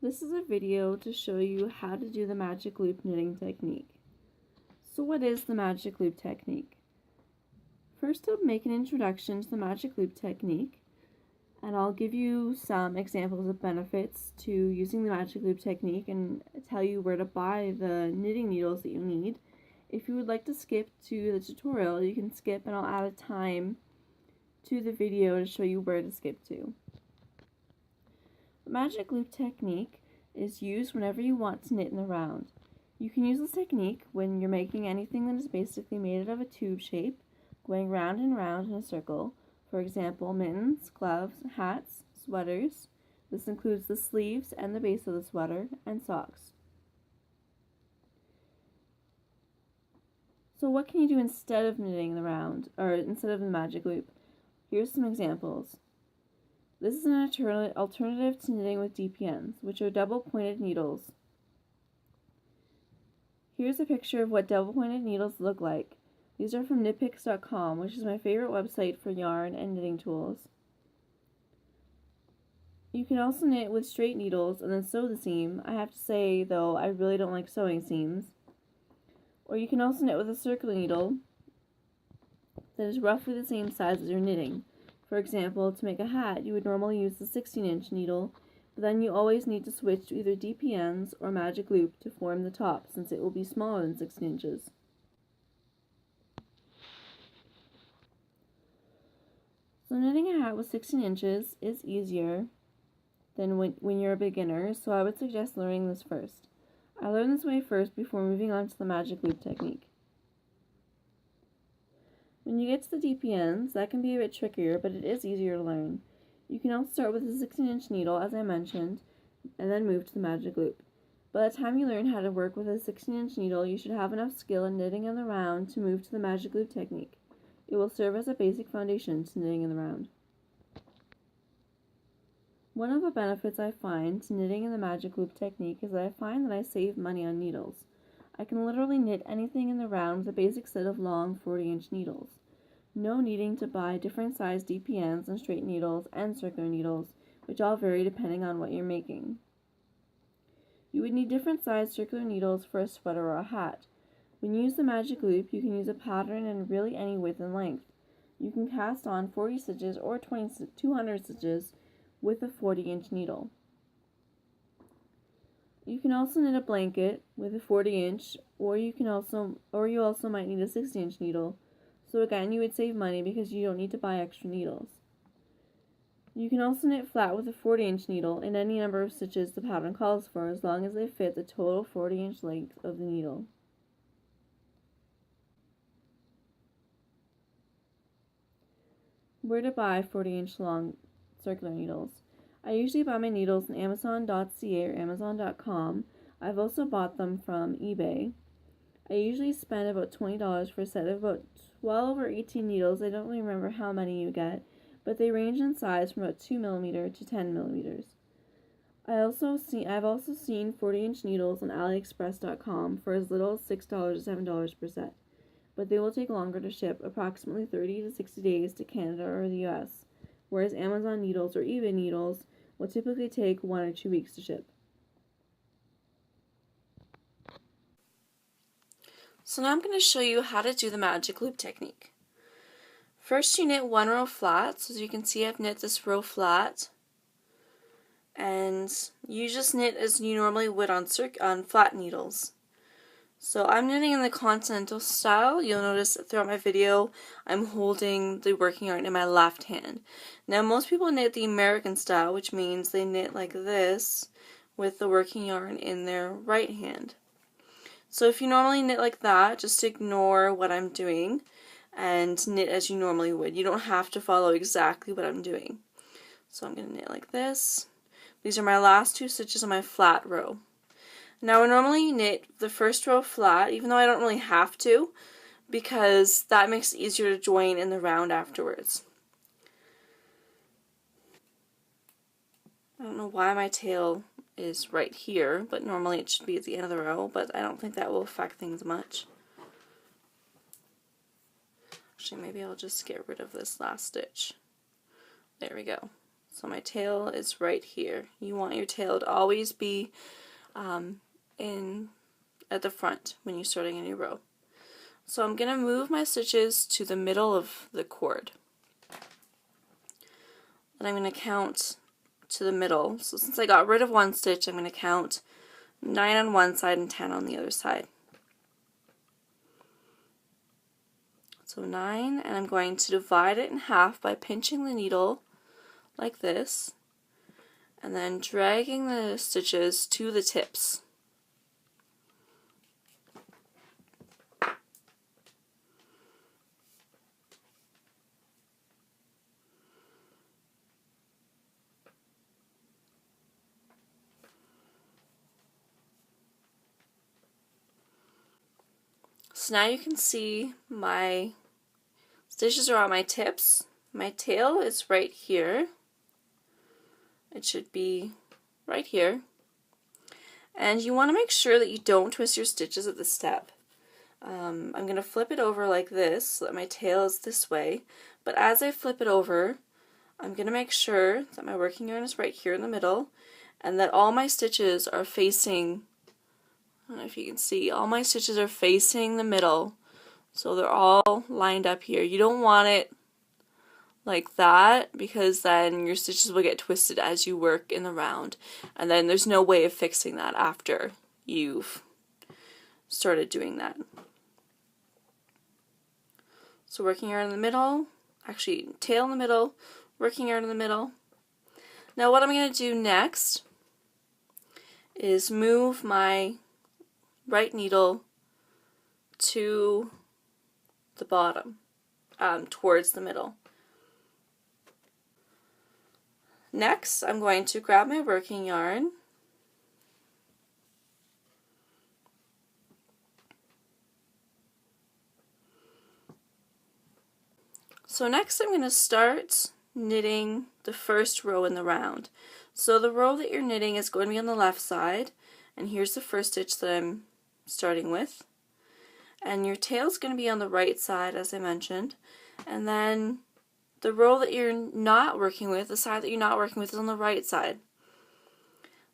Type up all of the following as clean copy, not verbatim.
This is a video to show you how to do the magic loop knitting technique. So what is the magic loop technique? First, I'll make an introduction to the magic loop technique, and I'll give you some examples of benefits to using the magic loop technique and tell you where to buy the knitting needles that you need. If you would like to skip to the tutorial, you can skip and I'll add a time to the video to show you where to skip to. The magic loop technique is used whenever you want to knit in the round. You can use this technique when you're making anything that is basically made out of a tube shape, going round and round in a circle. For example, mittens, gloves, hats, sweaters. This includes the sleeves and the base of the sweater, and socks. So what can you do instead of knitting the round, or instead of the magic loop? Here's some examples. This is an alternative to knitting with DPNs, which are double-pointed needles. Here's a picture of what double-pointed needles look like. These are from knitpicks.com, which is my favorite website for yarn and knitting tools. You can also knit with straight needles and then sew the seam. I have to say, though, I really don't like sewing seams. Or you can also knit with a circular needle that is roughly the same size as your knitting. For example, to make a hat, you would normally use the 16-inch needle, but then you always need to switch to either DPNs or magic loop to form the top, since it will be smaller than 16 inches. So knitting a hat with 16 inches is easier than when you're a beginner, so I would suggest learning this first. I learned this way first before moving on to the magic loop technique. When you get to the DPNs, that can be a bit trickier, but it is easier to learn. You can also start with a 16-inch needle, as I mentioned, and then move to the magic loop. By the time you learn how to work with a 16-inch needle, you should have enough skill in knitting in the round to move to the magic loop technique. It will serve as a basic foundation to knitting in the round. One of the benefits I find to knitting in the magic loop technique is that I find that I save money on needles. I can literally knit anything in the round with a basic set of long 40-inch needles. No needing to buy different size DPNs and straight needles and circular needles, which all vary depending on what you're making. You would need different size circular needles for a sweater or a hat. When you use the magic loop, you can use a pattern in really any width and length. You can cast on 40 stitches or 200 stitches with a 40-inch needle. You can also knit a blanket with a 40-inch, or you also might need a 60-inch needle. So again, you would save money because you don't need to buy extra needles. You can also knit flat with a 40-inch needle in any number of stitches the pattern calls for, as long as they fit the total 40-inch length of the needle. Where to buy 40-inch long circular needles? I usually buy my needles on Amazon.ca or Amazon.com. I've also bought them from eBay. I usually spend about $20 for a set of about 12 or 18 needles. I don't really remember how many you get, but they range in size from about 2mm to 10mm. I've also seen 40-inch needles on AliExpress.com for as little as $6 to $7 per set, but they will take longer to ship, approximately 30 to 60 days to Canada or the US, whereas Amazon needles or eBay needles will typically take 1 or 2 weeks to ship. So now I'm going to show you how to do the magic loop technique. First, you knit one row flat. So as you can see, I've knit this row flat, and you just knit as you normally would on flat needles. So I'm knitting in the continental style. You'll notice throughout my video I'm holding the working yarn in my left hand. Now most people knit the American style, which means they knit like this with the working yarn in their right hand. So if you normally knit like that, just ignore what I'm doing and knit as you normally would. You don't have to follow exactly what I'm doing. So I'm going to knit like this. These are my last 2 stitches on my flat row. Now I normally knit the first row flat, even though I don't really have to, because that makes it easier to join in the round afterwards. I don't know why my tail is right here, but normally it should be at the end of the row, but I don't think that will affect things much. Actually, maybe I'll just get rid of this last stitch. There we go. So my tail is right here. You want your tail to always be at the front when you're starting a new row. So I'm going to move my stitches to the middle of the cord. And I'm going to count to the middle. So since I got rid of one stitch, I'm going to count 9 on one side and 10 on the other side. So 9, and I'm going to divide it in half by pinching the needle like this, and then dragging the stitches to the tips. So now you can see my stitches are on my tips. My tail is right here. It should be right here. And you want to make sure that you don't twist your stitches at the step. I'm going to flip it over like this so that my tail is this way. But as I flip it over, I'm going to make sure that my working yarn is right here in the middle and that all my stitches are facing, I don't know if you can see, all my stitches are facing the middle. So they're all lined up here. You don't want it like that because then your stitches will get twisted as you work in the round, and then there's no way of fixing that after you've started doing that. So working yarn in the middle, actually tail in the middle, working yarn in the middle. Now what I'm going to do next is move my right needle to the bottom, towards the middle. Next, I'm going to grab my working yarn So next I'm going to start knitting the first row in the round. So the row that you're knitting is going to be on the left side, and here's the first stitch that I'm starting with. And your tail is going to be on the right side, as I mentioned, and then the row that you're not working with, the side that you're not working with, is on the right side.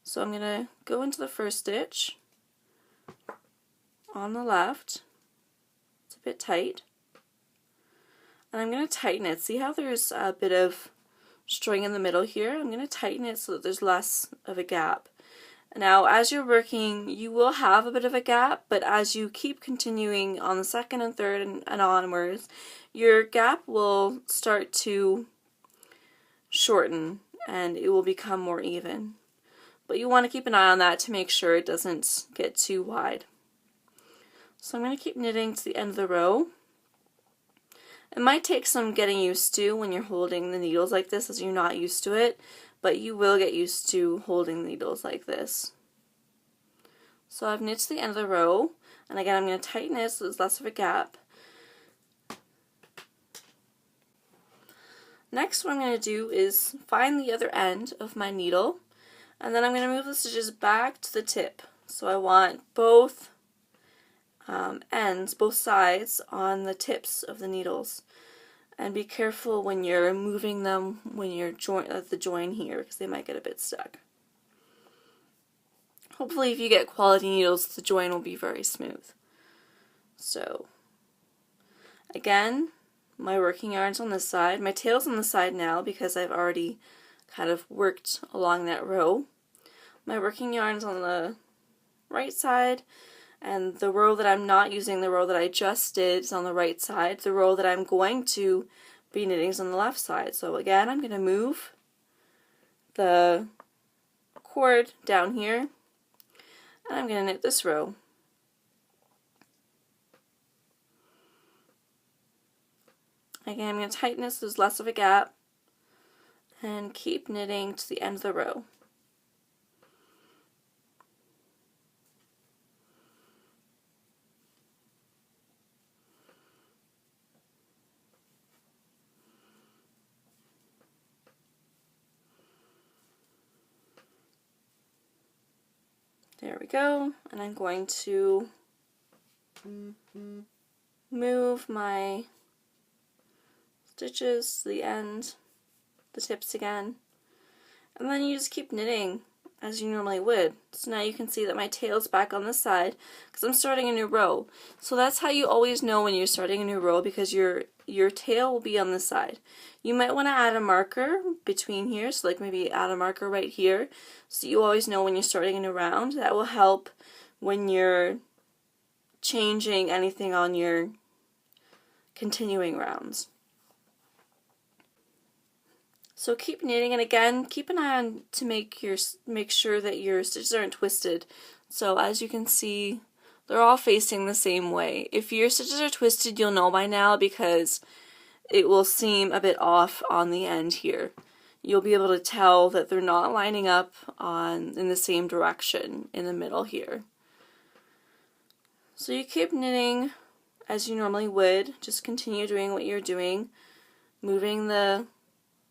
So I'm going to go into the first stitch on the left. It's a bit tight. And I'm going to tighten it. See how there's a bit of string in the middle here? I'm going to tighten it so that there's less of a gap. Now, as you're working, you will have a bit of a gap, but as you keep continuing on the second and third and onwards, your gap will start to shorten and it will become more even. But you want to keep an eye on that to make sure it doesn't get too wide. So I'm going to keep knitting to the end of the row. It might take some getting used to when you're holding the needles like this, as you're not used to it, but you will get used to holding the needles like this. So I've knit to the end of the row, and again I'm going to tighten it so there's less of a gap. Next, what I'm going to do is find the other end of my needle, and then I'm going to move the stitches back to the tip. So I want both ends, both sides, on the tips of the needles. And be careful when you're moving them when you're at the join here, because they might get a bit stuck. Hopefully if you get quality needles, the join will be very smooth. So again, my working yarn's on this side. My tail's on the side now because I've already kind of worked along that row. My working yarn's on the right side, and the row that I'm not using, the row that I just did, is on the right side. The row that I'm going to be knitting is on the left side. So again, I'm going to move the cord down here, and I'm going to knit this row. Again, I'm going to tighten this so there's less of a gap, and keep knitting to the end of the row. There we go, and I'm going to move my stitches to the end, the tips again, And then you just keep knitting as you normally would. So now you can see that my tail's back on the side because I'm starting a new row. So that's how you always know when you're starting a new row, because your tail will be on the side. You might want to add a marker between here, so like maybe add a marker right here, so you always know when you're starting a new round. That will help when you're changing anything on your continuing rounds. So keep knitting, and again, keep an eye on to make sure that your stitches aren't twisted. So as you can see, they're all facing the same way. If your stitches are twisted, you'll know by now because it will seem a bit off on the end here. You'll be able to tell that they're not lining up in the same direction in the middle here. So you keep knitting as you normally would. Just continue doing what you're doing, moving the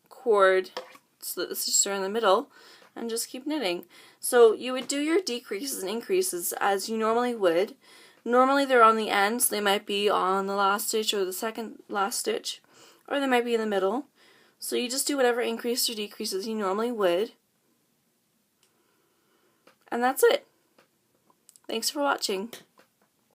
cord so that the stitches are in the middle, and just keep knitting. So you would do your decreases and increases as you normally would. Normally they're on the end, so they might be on the last stitch or the second last stitch, or they might be in the middle. So you just do whatever increase or decreases you normally would. And that's it. Thanks for watching.